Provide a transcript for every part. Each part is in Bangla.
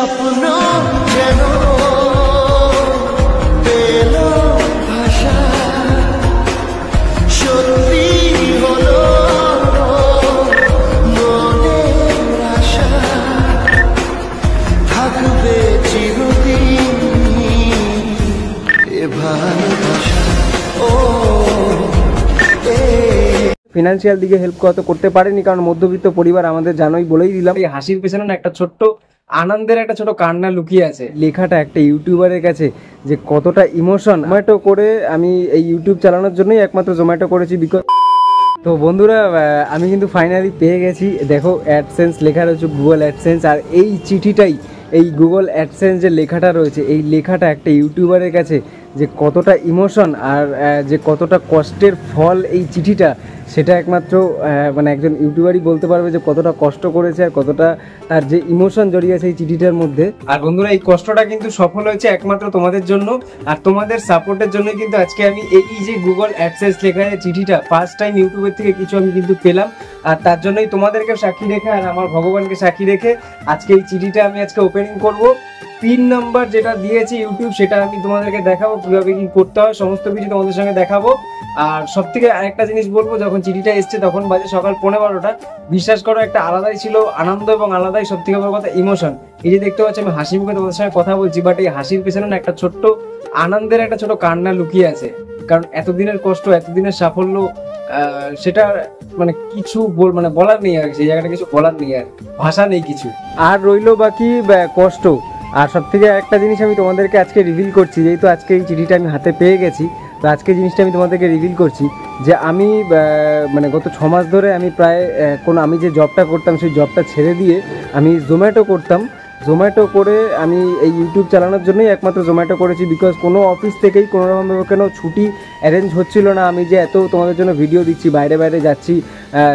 স্বপ্ন যেন পেল ভাষা, সত্যি হলো মনের আশা, থাকবে চিরদিন এ ভালোবাসা। ও ফিনান্সিয়াল দিকে হেল্প করতে পারেনি, কারণ মধ্যবিত্ত পরিবার আমাদের, জানোই, বলেই দিলাম। এই হাসির পেছনে না একটা ছোট্ট আনন্দের একটা ছোট কান্না লুকিয়ে আছে। লেখাটা একটা ইউটিউবারের কাছে যে কতটা ইমোশন। জোম্যাটো করে আমি এই ইউটিউব চালানোর জন্যই একমাত্র জোম্যাটো করেছি, বিকজ। তো বন্ধুরা, আমি কিন্তু ফাইনালি পেয়ে গেছি। দেখো, অ্যাডসেন্স লেখা রয়েছে, গুগল অ্যাডসেন্স। আর এই চিঠিটাই, এই গুগল অ্যাডসেন্স যে লেখাটা রয়েছে, এই লেখাটা একটা ইউটিউবারের কাছে যে কতটা ইমোশন আর যে কতটা কষ্টের ফল এই চিঠিটা, সেটা একমাত্র মানে একজন ইউটিউবারই বলতে পারবে যে কতটা কষ্ট করেছে আর কতটা তার যে ইমোশন জড়িয়ে আছে এই চিঠিটার মধ্যে। আর বন্ধুরা, এই কষ্টটা কিন্তু সফল হয়েছে একমাত্র তোমাদের জন্য আর তোমাদের সাপোর্টের জন্য। কিন্তু আজকে আমি এই যে গুগল অ্যাডসেন্স লেখা যে চিঠিটা ফার্স্ট টাইম ইউটিউবের থেকে কিছু আমি কিন্তু পেলাম, আর তার জন্যই তোমাদেরকে সাক্ষী রেখে আর আমার ভগবানকে সাক্ষী রেখে আজকে এই চিঠিটা আমি আজকে ওপেনিং করব। পিন নাম্বার যেটা দিয়েছে ইউটিউব, সেটা আমি তোমাদেরকে দেখাবো, কিভাবে কি করতে হয় সমস্ত কিছু তোমাদের সঙ্গে দেখাবো। আর সব থেকে আরেকটা জিনিস বলবো, যখন চিঠিটা এসছে তখন বাজে সকাল 11:15। বিশ্বাস করো, একটা আলাদাই ছিল আনন্দ এবং আলাদাই সব থেকে বড় কথা ইমোশন। এই যে দেখতে পাচ্ছি আমি হাসি মুখে তোমাদের সঙ্গে কথা বলছি, বাট এই হাসির পেছনে না একটা ছোট্ট আনন্দের একটা ছোট কান্না লুকিয়ে আছে। কারণ এতদিনের কষ্ট, এতদিনের সাফল্য, সেটা মানে কিছু মানে বলার নেই আর, সেই জায়গাটা কিছু বলার নেই, আর ভাষা নেই কিছু। আর রইলো বাকি কষ্ট। আর সব থেকে একটা জিনিস আমি তোমাদেরকে আজকে রিভিল করছি, যেহেতু আজকে এই চিঠিটা আমি হাতে পেয়ে গেছি, তো আজকে জিনিসটা আমি তোমাদেরকে রিভিল করছি যে আমি মানে গত 6 মাস ধরে আমি প্রায় আমি যে জবটা করতাম সেই জবটা ছেড়ে দিয়ে আমি জোম্যাটো করতাম। জোম্যাটো করে আমি এই ইউটিউব চালানোর জন্যই একমাত্র জোম্যাটো করেছি, বিকজ কোনো অফিস থেকেই কোনোরকমভাবে কেন ছুটি অ্যারেঞ্জ হচ্ছিল না। আমি যে এত তোমাদের জন্য ভিডিও দিচ্ছি, বাইরে বাইরে যাচ্ছি,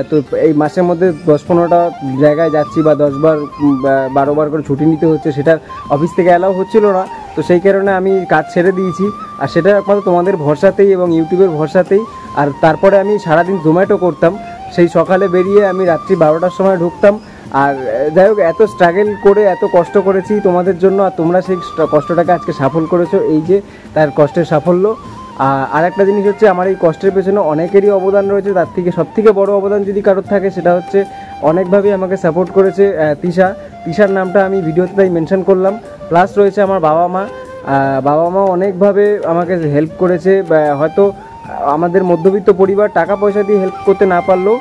তো এই মাসের মধ্যে 10-15টা জায়গায় যাচ্ছি বা 10-12বার করে ছুটি নিতে হচ্ছে, সেটা অফিস থেকে অ্যালাউ হচ্ছিল না। তো সেই কারণে আমি কাজ ছেড়ে দিয়েছি, আর সেটা একমাত্র তোমাদের ভরসাতেই এবং ইউটিউবের ভরসাতেই। আর তারপরে আমি সারাদিন জোম্যাটো করতাম, সেই সকালে বেরিয়ে আমি রাত্রি 12টার সময় ঢুকতাম। আর যাই হোক, এত স্ট্রাগল করে এত কষ্ট করেছি তোমাদের জন্য, আর তোমরা সেই কষ্টটাকে আজকে সফল করেছো, এই যে তার কষ্টের সাফল্য। আর একটা জিনিস হচ্ছে, আমার এই কষ্টের পেছনে অনেকেরই অবদান রয়েছে। তার থেকে সবথেকে বড় অবদান যদি কারোর থাকে, সেটা হচ্ছে অনেকভাবেই আমাকে সাপোর্ট করেছে তিশার নামটা আমি ভিডিওতে তাই মেনশন করলাম। প্লাস রয়েছে আমার বাবা মা অনেকভাবেই আমাকে হেল্প করেছে। হয়তো আমাদের মধ্যবিত্ত পরিবার টাকা পয়সা দিয়ে হেল্প করতে না পারলেও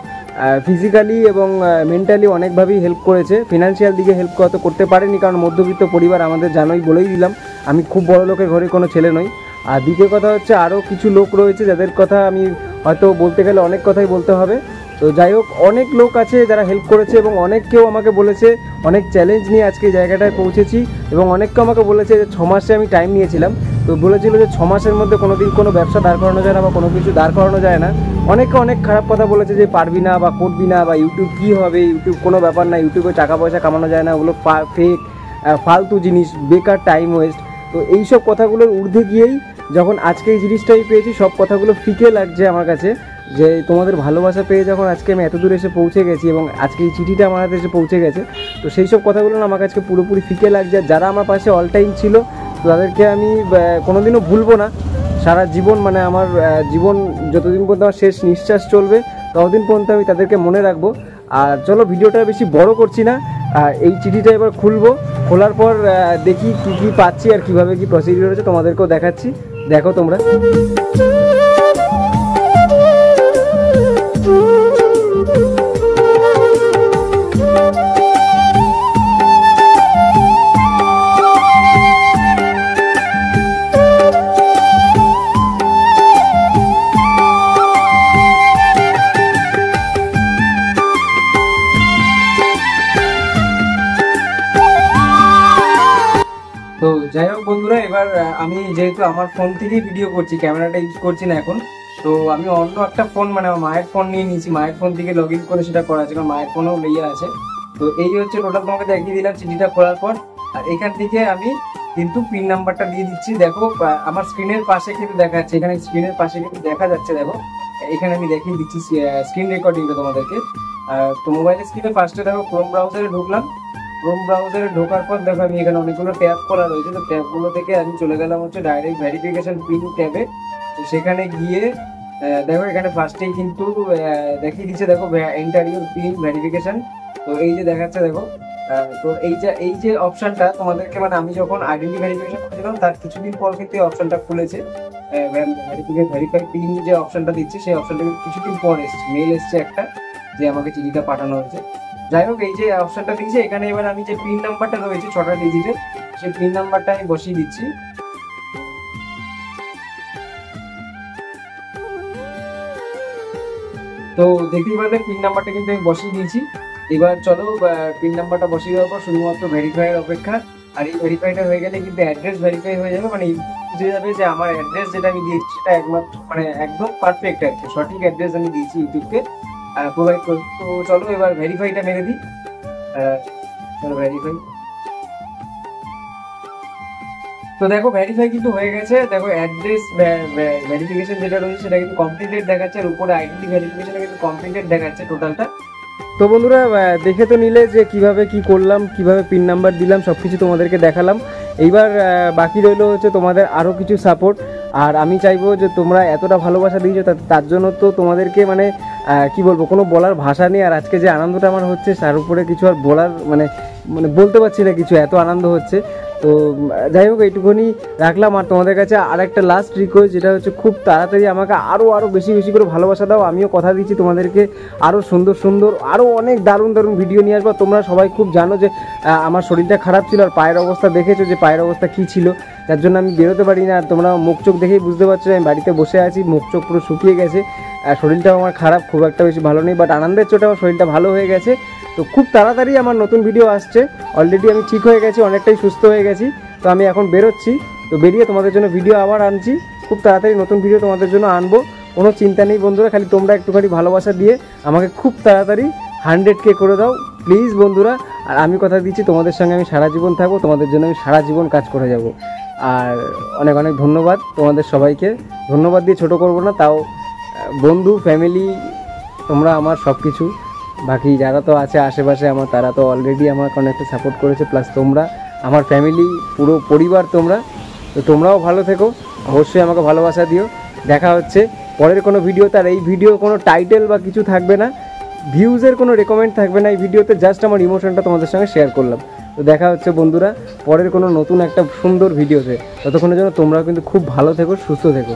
ফিজিক্যালি এবং মেন্টালি অনেকভাবেই হেল্প করেছে। ফিনান্সিয়াল দিকে হেল্প করতে পারেনি, কারণ মধ্যবিত্ত পরিবার আমাদের, জানোই, বলেই দিলাম আমি খুব বড় লোকের ঘরে কোনো ছেলে নই। আর দ্বিতীয় কথা হচ্ছে, আরও কিছু লোক রয়েছে যাদের কথা আমি হয়তো বলতে গেলে অনেক কথাই বলতে হবে। তো যাই হোক, অনেক লোক আছে যারা হেল্প করেছে এবং অনেককেও আমাকে বলেছে, অনেক চ্যালেঞ্জ নিয়ে আজকে এই জায়গাটায় পৌঁছেছি। এবং অনেককেও আমাকে বলেছে যে 6 মাসে আমি টাইম নিয়েছিলাম, তো বলেছিল যে 6 মাসের মধ্যে কোনোদিন কোনো ব্যবসা দাঁড় করানো যায় না বা কোনো কিছু দাঁড় করানো যায় না। অনেকে অনেক খারাপ কথা বলেছে যে পারবি না বা করবি না, বা ইউটিউব কী হবে, ইউটিউব কোনো ব্যাপার না, ইউটিউবে টাকা পয়সা কামানো যায় না, ওগুলো ফেক, ফালতু জিনিস, বেকার টাইম ওয়েস্ট। তো এইসব কথাগুলোর ঊর্ধ্বে গিয়েই যখন আজকে এই জিনিসটাই পেয়েছি, সব কথাগুলো ফিকে লাগছে আমার কাছে। যে তোমাদের ভালোবাসা পেয়ে যখন আজকে আমি এত দূর এসে পৌঁছে গেছি এবং আজকে এই চিঠিটা আমার হাতে এসে পৌঁছে গেছে, তো সেই সব কথাগুলো না আমার কাছে পুরোপুরি ফিকে লাগছে। যারা আমার পাশে অল টাইম ছিল, তাদেরকে আমি কোনোদিনও ভুলবো না সারা জীবন। মানে আমার জীবন যতদিন পর্যন্ত আমার শেষ নিঃশ্বাস চলবে, ততদিন পর্যন্ত আমি তাদেরকে মনে রাখবো। আর চলো, ভিডিওটা বেশি বড় করছি না, এই চিঠিটা এবার খুলবো। খোলার পর দেখি কী কী পাচ্ছি আর কীভাবে কী প্রসিডিওর হচ্ছে, তোমাদেরকেও দেখাচ্ছি, দেখো তোমরা। তো যাই হোক বন্ধুরা, এবার আমি যেহেতু আমার ফোন থেকেই ভিডিও করছি, ক্যামেরাটা ইউজ করছি না এখন, তো আমি অন্য একটা ফোন, মানে আমার মায়ের ফোন নিয়ে নিয়েছি। মায়ের ফোন থেকে লগ ইন করে সেটা করা আছে, কারণ মায়ের ফোনও লেগে আছে। তো এই হচ্ছে টোটাল, তোমাকে দেখিয়ে দিলাম চিঠিটা খোলার পর। আর এখান থেকে আমি কিন্তু পিন নাম্বারটা দিয়ে দিচ্ছি। দেখো, আমার স্ক্রিনের পাশে কিন্তু দেখা যাচ্ছে, এখানে স্ক্রিনের পাশে কিন্তু দেখা যাচ্ছে। দেখো, এখানে আমি দেখিয়ে দিচ্ছি স্ক্রিন রেকর্ডিংটা তোমাদেরকে। তো মোবাইলের স্ক্রিনে ফার্স্টে দেখো ক্রোম ব্রাউজারে ঢুকলাম। ক্রোম ব্রাউজারে ঢোকার পর দেখো আমি এখানে অনেকগুলো ট্যাব করা রয়েছে, তো ট্যাবগুলো থেকে আমি চলে গেলাম হচ্ছে ডাইরেক্ট ভেরিফিকেশন পিন ট্যাবে। তো সেখানে গিয়ে দেখো এখানে ফার্স্টেই কিন্তু দেখিয়ে দিচ্ছে, দেখো এন্টার ইউর পিন ভেরিফিকেশন। তো এই যে দেখাচ্ছে দেখো, তো এই যে অপশনটা তোমাদেরকে, মানে আমি যখন আইডেন্টি ভেরিফিকেশন করেছিলাম তার কিছুদিন পর কিন্তু এই অপশনটা খুলেছে। ভেরিফাই পিন যে অপশনটা দিচ্ছে সেই অপশনটা কিছুদিন পর এসছে, মেল এসছে একটা যে আমাকে চিঠিটা পাঠানো হয়েছে। যাই হোক, এই যে অপশনটা দিয়েছে এখানে এবার আমি যে পিন নাম্বারটা রয়েছে 6টা ডিজিটের, সেই পিন নাম্বারটা আমি বসিয়ে দিচ্ছি। তো দেখতেই পারলে পিন নাম্বারটা কিন্তু আমি বসিয়ে দিয়েছি। এবার চলো পিন নাম্বারটা বসিয়ে দেওয়ার পর শুধুমাত্র ভেরিফাইয়ের অপেক্ষা। আর এই ভেরিফাইটা হয়ে গেলে কিন্তু অ্যাড্রেস ভেরিফাই হয়ে যাবে, মানে বুঝে যাবে যে আমার অ্যাড্রেস যেটা আমি দিয়েছি সেটা একমাত্র মানে একদম পারফেক্ট আর কি, সঠিক অ্যাড্রেস আমি দিয়েছি ইউটিউবকে প্রোভাইড করি। তো চলো এবার ভেরিফাইটা মেরে দিই। চলো ভেরিফাই। তো দেখো ভেরিফাই কিন্তু হয়ে গেছে, দেখো অ্যাড্রেস ভেরিফিকেশন যেটা রয়েছে সেটা কিন্তু কমপ্লিটেড দেখাচ্ছে, আর উপরে আইডেন্টি ভেরিফিকেশন কিন্তু কমপ্লিটেড দেখাচ্ছে টোটালটা। তো বন্ধুরা দেখে তো নিলে যে কিভাবে কি করলাম, কিভাবে পিন নাম্বার দিলাম, সব কিছু তোমাদেরকে দেখালাম। এইবার বাকি রইলো হচ্ছে তোমাদের আরও কিছু সাপোর্ট। আর আমি চাইবো যে তোমরা এতটা ভালোবাসা দিয়েছো, তার জন্য তো তোমাদেরকে মানে কি বলবো, কোনো বলার ভাষা নেই। আর আজকে যে আনন্দটা আমার হচ্ছে তার উপরে কিছু আর বলার মানে মানে বলতে পারছি না কিছু, এত আনন্দ হচ্ছে। তো যাই হোক এইটুকুনি রাখলাম। আর তোমাদের কাছে আর একটা লাস্ট রিকোয়েস্ট, যেটা হচ্ছে খুব তাড়াতাড়ি আমাকে আরও বেশি বেশি করে ভালোবাসা দাও। আমিও কথা দিচ্ছি তোমাদেরকে আরও সুন্দর সুন্দর আরও অনেক দারুণ দারুণ ভিডিও নিয়ে আসবো। তোমরা সবাই খুব জানো যে আমার শরীরটা খারাপ ছিল, আর পায়ের অবস্থা দেখেছো যে পায়ের অবস্থা কী ছিল, যার জন্য আমি বেরোতে পারি না। আর তোমরা মুখ চোখ দেখেই বুঝতে পারছো আমি বাড়িতে বসে আছি, মুখ চোখ পুরো শুকিয়ে গেছে। শরীরটাও আমার খারাপ, খুব একটা বেশি ভালো নেই, বাট আনন্দের চোটে আমার শরীরটা ভালো হয়ে গেছে। তো খুব তাড়াতাড়ি আমার নতুন ভিডিও আসছে, অলরেডি আমি ঠিক হয়ে গেছি, অনেকটাই সুস্থ হয়ে গেছি। তো আমি এখন বেরোচ্ছি, তো বেরিয়ে তোমাদের জন্য ভিডিও আবার আনছি, খুব তাড়াতাড়ি নতুন ভিডিও তোমাদের জন্য আনবো, কোনো চিন্তা নেই বন্ধুরা। খালি তোমরা একটুখানি ভালোবাসা দিয়ে আমাকে খুব তাড়াতাড়ি 100K করে দাও প্লিজ বন্ধুরা। আর আমি কথা দিচ্ছি তোমাদের সঙ্গে আমি সারা জীবন থাকবো, তোমাদের জন্য আমি সারা জীবন কাজ করে যাব। আর অনেক অনেক ধন্যবাদ তোমাদের সবাইকে, ধন্যবাদ দিয়ে ছোটো করবো না, তাও বন্ধু ফ্যামিলি তোমরা আমার সব কিছু। বাকি যারা তো আছে আশেপাশে আমার, তারা তো অলরেডি আমাকে অনেকটা সাপোর্ট করেছে, প্লাস তোমরা আমার ফ্যামিলি, পুরো পরিবার তোমরা। তো তোমরাও ভালো থেকো, অবশ্যই আমাকে ভালোবাসা দিও। দেখা হচ্ছে পরের কোনো ভিডিওতে। আর এই ভিডিও কোনো টাইটেল বা কিছু থাকবে না, ভিউজের কোনো রেকমেন্ড থাকবে না এই ভিডিওতে, জাস্ট আমার ইমোশনটা তোমাদের সঙ্গে শেয়ার করলাম। তো দেখা হচ্ছে বন্ধুরা পরের কোনো নতুন একটা সুন্দর ভিডিওতে। ততক্ষণের জন্য তোমরাও কিন্তু খুব ভালো থেকো, সুস্থ থেকো।